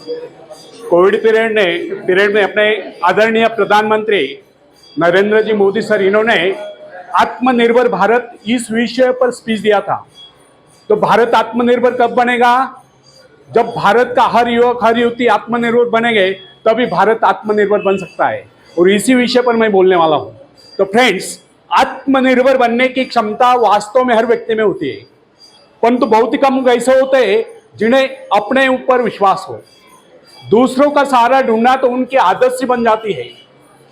Covid period में अपने आदरणीय प्रधानमंत्री नरेंद्र जी मोदी सर, इन्होंने आत्मनिर्भर भारत इस विषय पर स्पीच दिया था। तो भारत आत्मनिर्भर कब बनेगा? जब भारत का हर युवक हर युवती आत्मनिर्भर बनेंगे तभी भारत आत्मनिर्भर बन सकता है। और इसी विषय पर मैं बोलने वाला हूं। तो फ्रेंड्स, आत्मनिर्भर बनने की क्षमता वास्तव में हर व्यक्ति में होती है, परंतु बहुत ही कम लोग ऐसे होते हैं जिन्हें अपने ऊपर विश्वास हो। दूसरों का सहारा ढूंढना तो उनकी आदत सी बन जाती है।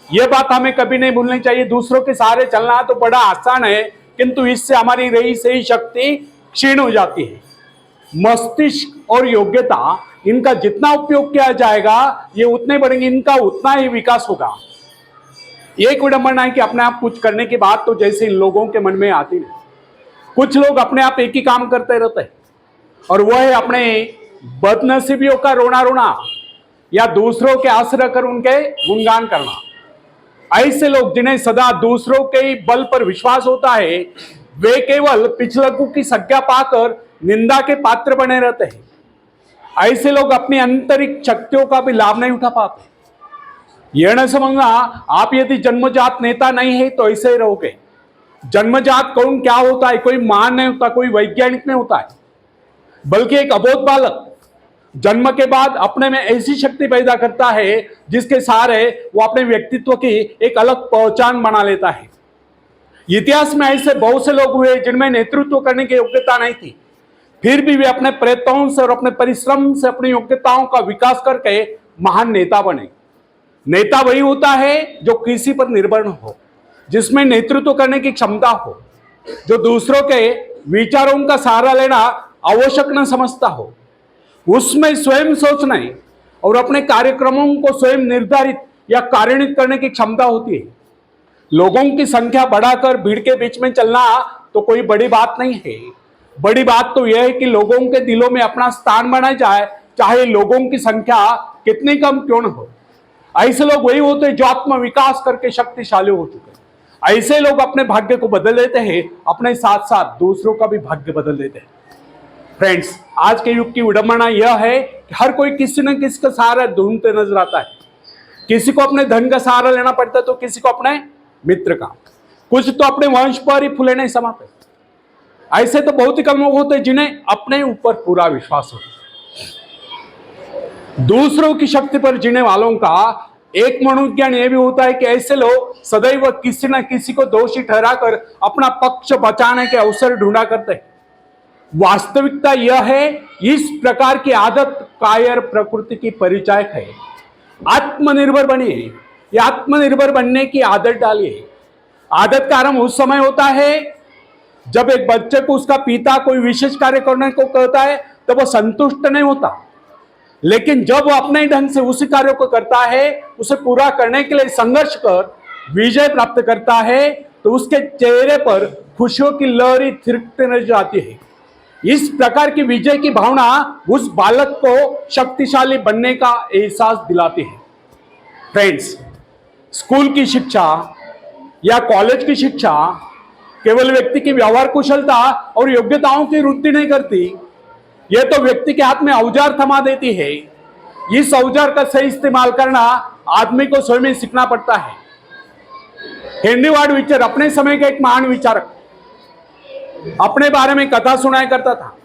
यह बात हमें कभी नहीं भूलनी चाहिए। दूसरों के सहारे चलना तो बड़ा आसान है, किंतु इससे हमारी रही सही शक्ति क्षीण हो जाती है। मस्तिष्क और योग्यता, इनका जितना उपयोग किया जाएगा ये उतने बढ़ेंगे, इनका उतना ही विकास होगा। एक विडंबना है कि अपने आप कुछ करने की बात तो जैसे इन लोगों के मन में आती नहीं। कुछ लोग अपने आप एक ही काम करते रहते हैं, और वह है अपने बदनसीबियों का रोना रोना या दूसरों के आश्रय कर उनके गुणगान करना। ऐसे लोग जिन्हें सदा दूसरों के बल पर विश्वास होता है, वे केवल पिछलग्गू की संज्ञा पाकर निंदा के पात्र बने रहते हैं। ऐसे लोग अपनी आंतरिक शक्तियों का भी लाभ नहीं उठा पाते। यह न समझना, आप यदि जन्मजात नेता नहीं है तो ऐसे ही रहोगे। जन्मजात कौन क्या होता है? कोई महान नहीं होता, कोई वैज्ञानिक नहीं होता है, बल्कि एक अबोध बालक जन्म के बाद अपने में ऐसी शक्ति पैदा करता है जिसके सहारे वो अपने व्यक्तित्व की एक अलग पहचान बना लेता है। इतिहास में ऐसे बहुत से लोग हुए जिनमें नेतृत्व करने की योग्यता नहीं थी, फिर भी वे अपने प्रयत्नों से और अपने परिश्रम से अपनी योग्यताओं का विकास करके महान नेता बने। नेता वही होता है जो किसी पर निर्भर न हो, जिसमें नेतृत्व करने की क्षमता हो, जो दूसरों के विचारों का सहारा लेना आवश्यक न समझता हो, उसमें स्वयं सोचने और अपने कार्यक्रमों को स्वयं निर्धारित या कार्यान्वित करने की क्षमता होती है। लोगों की संख्या बढ़ाकर भीड़ के बीच में चलना तो कोई बड़ी बात नहीं है। बड़ी बात तो यह है कि लोगों के दिलों में अपना स्थान बनाया जाए, चाहे लोगों की संख्या कितनी कम क्यों न हो। ऐसे लोग वही होते हैं जो आत्म विकास करके शक्तिशाली हो चुके हैं। ऐसे लोग अपने भाग्य को बदल देते हैं, अपने साथ साथ दूसरों का भी भाग्य बदल देते हैं। फ्रेंड्स, आज के युग की विडंबना यह है कि हर कोई किसी न किसी का सहारा ढूंढते नजर आता है। किसी को अपने धन का सहारा लेना पड़ता है तो किसी को अपने मित्र का, कुछ तो अपने वंश पर ही फूले नहीं समाते। ऐसे तो बहुत ही कम लोग होते हैं जिन्हें अपने ऊपर पूरा विश्वास होता है। दूसरों की शक्ति पर जीने वालों का एक मनोज्ञान यह भी होता है कि ऐसे लोग सदैव किसी न किसी को दोषी ठहराकर अपना पक्ष बचाने के अवसर ढूंढा करते हैं। वास्तविकता यह है, इस प्रकार की आदत कायर प्रकृति की परिचायक है। आत्मनिर्भर बनिए, या आत्मनिर्भर बनने की आदत डालिए। आदत का आरंभ उस समय होता है जब एक बच्चे को उसका पिता कोई विशेष कार्य करने को कहता है तो वह संतुष्ट नहीं होता, लेकिन जब वो अपने ढंग से उसी कार्य को करता है, उसे पूरा करने के लिए संघर्ष कर विजय प्राप्त करता है, तो उसके चेहरे पर खुशियों की लहरी थिरकते नजर आती है। इस प्रकार की विजय की भावना उस बालक को शक्तिशाली बनने का एहसास दिलाती है। फ्रेंड्स, स्कूल की शिक्षा या कॉलेज की शिक्षा केवल व्यक्ति की व्यवहार कुशलता और योग्यताओं की वृद्धि नहीं करती, यह तो व्यक्ति के हाथ में औजार थमा देती है। इस औजार का सही इस्तेमाल करना आदमी को स्वयं ही सीखना पड़ता है। हेनरी वार्ड बीचर अपने समय के एक महान विचारक अपने बारे में कथा सुनाया करता था।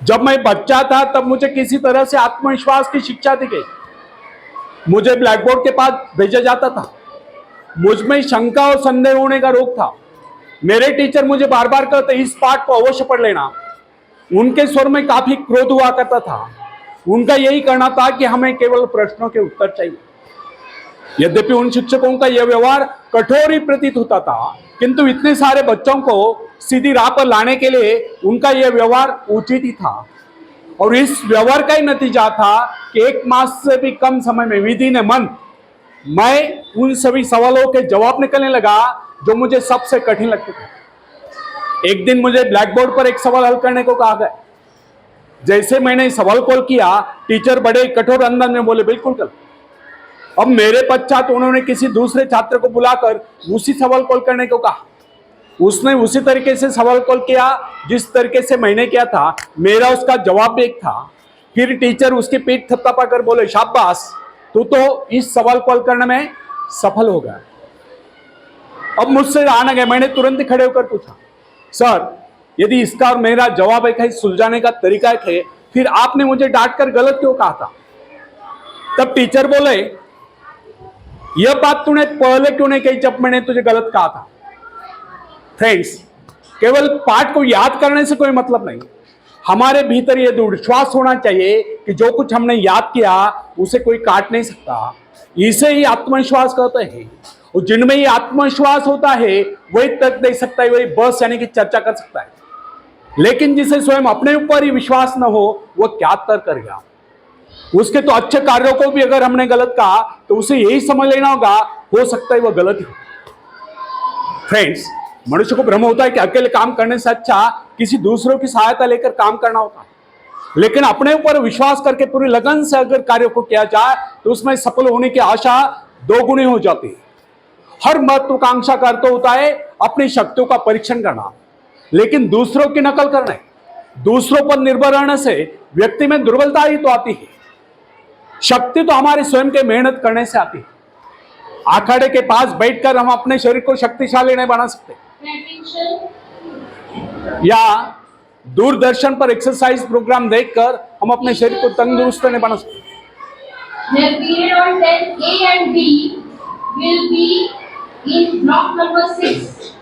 जब मैं बच्चा था तब मुझे किसी तरह से आत्मविश्वास की शिक्षा दी गई। मुझे ब्लैक बोर्ड के पास भेजा जाता था। मुझ में शंका और संदेह होने का रोग था। मेरे टीचर मुझे बार बार कहते, इस पाठ को अवश्य पढ़ लेना। उनके स्वर में काफी क्रोध हुआ करता था। उनका यही कहना था कि हमें केवल प्रश्नों के उत्तर चाहिए। यद्यपि उन शिक्षकों का यह व्यवहार कठोर ही प्रतीत होता था, किंतु इतने सारे बच्चों को सीधी राह पर लाने के लिए उनका यह व्यवहार उचित ही था। और इस व्यवहार का ही नतीजा था कि 1 मास से भी कम समय में विधि ने मन मैं उन सभी सवालों के जवाब निकलने लगा जो मुझे सबसे कठिन लगते थे। एक दिन मुझे ब्लैक बोर्ड पर एक सवाल हल करने को कहा गया। जैसे मैंने सवाल कॉल किया, टीचर बड़े कठोर अंदाज में बोले, बिल्कुल कर। अब मेरे पश्चात उन्होंने किसी दूसरे छात्र को बुलाकर उसी सवाल कॉल करने को कहा। उसने उसी तरीके से सवाल कॉल किया जिस तरीके से मैंने किया था। मेरा उसका जवाब भी एक था। फिर टीचर उसकी पीठ थपथपा कर बोले शाबाश, तू तो इस सवाल को हल करने में सफल हो गया। अब मुझसे आना गया, मैंने तुरंत ही खड़े होकर पूछा, सर यदि इसका और मेरा जवाब एक है, सुलझाने का तरीका एक है, फिर आपने मुझे डांट कर गलत क्यों कहा था? तब टीचर बोले यह बात तूने पहले क्यों नहीं कही जब मैंने तुझे गलत कहा था? फ्रेंड्स, केवल पाठ को याद करने से कोई मतलब नहीं, हमारे भीतर यह दृढ़ विश्वास होना चाहिए कि जो कुछ हमने याद किया उसे कोई काट नहीं सकता। इसे ही आत्मविश्वास कहते हैं। और जिनमें ये आत्मविश्वास होता है वही तर्क दे सकता है, वही बस यानी कि चर्चा कर सकता है। लेकिन जिसे स्वयं अपने ऊपर ही विश्वास न हो वो क्या तर्क करेगा? उसके तो अच्छे कार्यों को भी अगर हमने गलत कहा तो उसे यही समझ लेना होगा, हो सकता है वो गलत ही हो। फ्रेंड्स, मनुष्य को भ्रम होता है कि अकेले काम करने से अच्छा किसी दूसरों की सहायता लेकर काम करना होता है। लेकिन अपने ऊपर विश्वास करके पूरी लगन से अगर कार्य को किया जाए तो उसमें सफल होने की आशा दोगुनी हो जाती है। हर महत्वाकांक्षा का अर्थ होता है अपनी शक्तियों का परीक्षण करना, लेकिन दूसरों की नकल करने, दूसरों पर निर्भर रहने से व्यक्ति में दुर्बलता ही तो आती है। शक्ति तो हमारे स्वयं के मेहनत करने से आती है। अखाड़े के पास बैठकर हम अपने शरीर को शक्तिशाली नहीं बना सकते, या दूरदर्शन पर एक्सरसाइज प्रोग्राम देखकर हम अपने शरीर को तंदुरुस्त नहीं बना सकते। The period on test A and B will be in block number 6.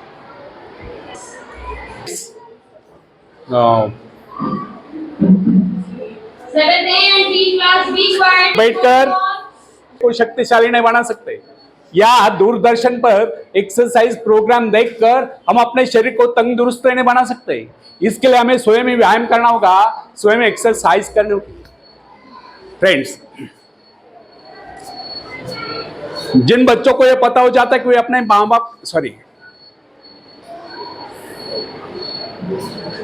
Seventh A and B class be quiet. बैठकर कोई शक्तिशाली नहीं बना सकते, या दूरदर्शन पर एक्सरसाइज प्रोग्राम देखकर हम अपने शरीर को तंदुरुस्त नहीं बना सकते। इसके लिए हमें स्वयं ही व्यायाम करना होगा, स्वयं एक्सरसाइज करनी होगी। फ्रेंड्स, जिन बच्चों को यह पता हो जाता है कि वे अपने माँ बाप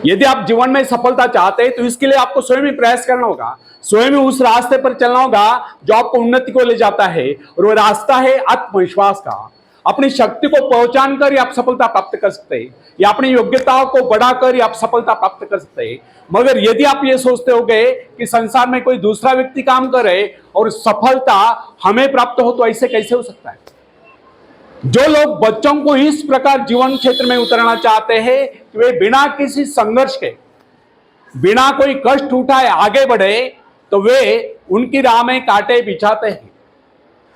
यदि आप जीवन में सफलता चाहते हैं तो इसके लिए आपको स्वयं ही प्रयास करना होगा, स्वयं ही उस रास्ते पर चलना होगा जो आपको उन्नति को ले जाता है। और वो रास्ता है आत्मविश्वास का। अपनी शक्ति को पहचान कर ही आप सफलता प्राप्त कर सकते हैं, या अपनी योग्यताओं को बढ़ाकर ही आप सफलता प्राप्त कर सकते हैं। मगर यदि आप ये सोचते होगे कि संसार में कोई दूसरा व्यक्ति काम करे और सफलता हमें प्राप्त हो, तो ऐसे कैसे हो सकता है? जो लोग बच्चों को इस प्रकार जीवन क्षेत्र में उतरना चाहते हैं कि वे बिना किसी संघर्ष के, बिना कोई कष्ट उठाए आगे बढ़े, तो वे उनकी राह में कांटे बिछाते हैं।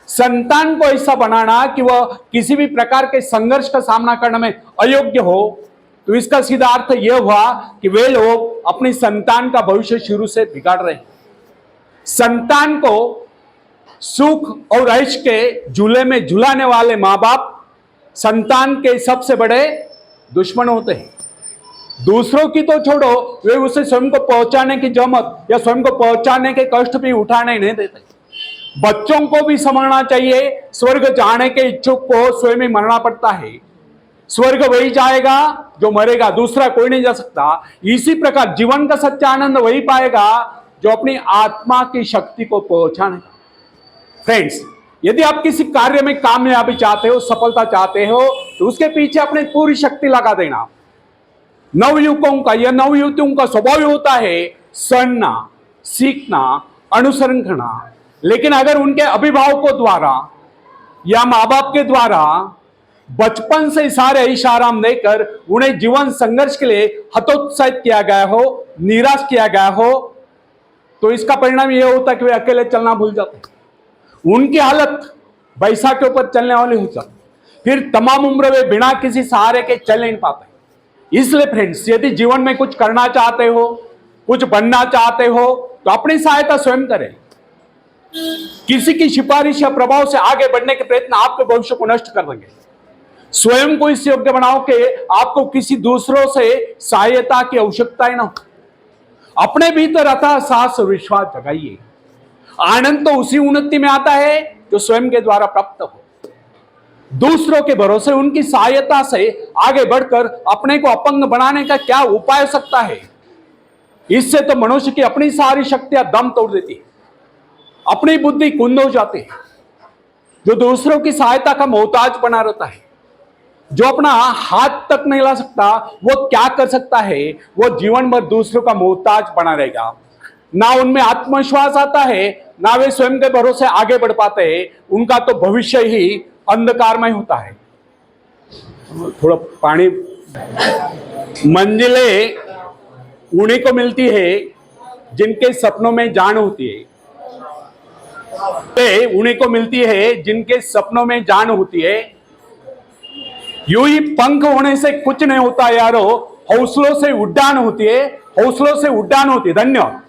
संतान को ऐसा बनाना कि वह किसी भी प्रकार के संघर्ष का सामना करने में अयोग्य हो, तो इसका सीधा अर्थ यह हुआ कि वे लोग अपनी संतान का भविष्य शुरू से बिगाड़ रहे हैं। संतान को सुख और ऐश के झूले में झुलाने वाले माँ बाप संतान के सबसे बड़े दुश्मन होते हैं। दूसरों की तो छोड़ो, वे उसे स्वयं को पहुंचाने की जहमत या स्वयं को पहुंचाने के कष्ट भी उठाने नहीं देते। बच्चों को भी समझना चाहिए, स्वर्ग जाने के इच्छुक को स्वयं ही मरना पड़ता है। स्वर्ग वही जाएगा जो मरेगा, दूसरा कोई नहीं जा सकता। इसी प्रकार जीवन का सच्चा आनंद वही पाएगा जो अपनी आत्मा की शक्ति को पहुंचाने। फ्रेंड्स, यदि आप किसी कार्य में कामयाबी चाहते हो, सफलता चाहते हो, तो उसके पीछे अपनी पूरी शक्ति लगा देना। नवयुवकों का या नवयुवतियों का स्वभाव होता है सुनना, सीखना, अनुसरण करना। लेकिन अगर उनके अभिभावकों द्वारा या माँ बाप के द्वारा बचपन से सारे इशाराम देकर उन्हें जीवन संघर्ष के लिए हतोत्साहित किया गया हो, निराश किया गया हो, तो इसका परिणाम यह होता है कि वे अकेले चलना भूल जाते हैं। उनकी हालत बैसा के ऊपर चलने वाली हो जाती, फिर तमाम उम्र वे बिना किसी सहारे के चल नहीं पाते। इसलिए फ्रेंड्स, यदि जीवन में कुछ करना चाहते हो, कुछ बनना चाहते हो, तो अपनी सहायता स्वयं करें। किसी की सिफारिश या प्रभाव से आगे बढ़ने के प्रयत्न आपके भविष्य को नष्ट कर देंगे। स्वयं को इस योग्य बनाओ कि आपको किसी दूसरों से सहायता की आवश्यकता ही ना हो। अपने भीतर अथाह साहस और विश्वास जगाइए। आनंद तो उसी उन्नति में आता है जो स्वयं के द्वारा प्राप्त हो। दूसरों के भरोसे उनकी सहायता से आगे बढ़कर अपने को अपंग बनाने का क्या उपाय हो सकता है? इससे तो मनुष्य की अपनी सारी शक्तियां दम तोड़ देती है, अपनी बुद्धि कुंद हो जाती है। जो दूसरों की सहायता का मोहताज बना रहता है, जो अपना हाथ तक नहीं ला सकता, वो क्या कर सकता है? वो जीवन भर दूसरों का मोहताज बना रहेगा। ना उनमें आत्मविश्वास आता है, ना वे स्वयं के भरोसे आगे बढ़ पाते हैं। उनका तो भविष्य ही अंधकारमय होता है। थोड़ा पानी। मंजिलें उन्हीं को मिलती है जिनके सपनों में जान होती है। उन्हीं को मिलती है जिनके सपनों में जान होती है। यूं ही पंख होने से कुछ नहीं होता यारो, हौसलों से उड़ान होती है, हौसलों से उड़ान होती है। धन्यवाद।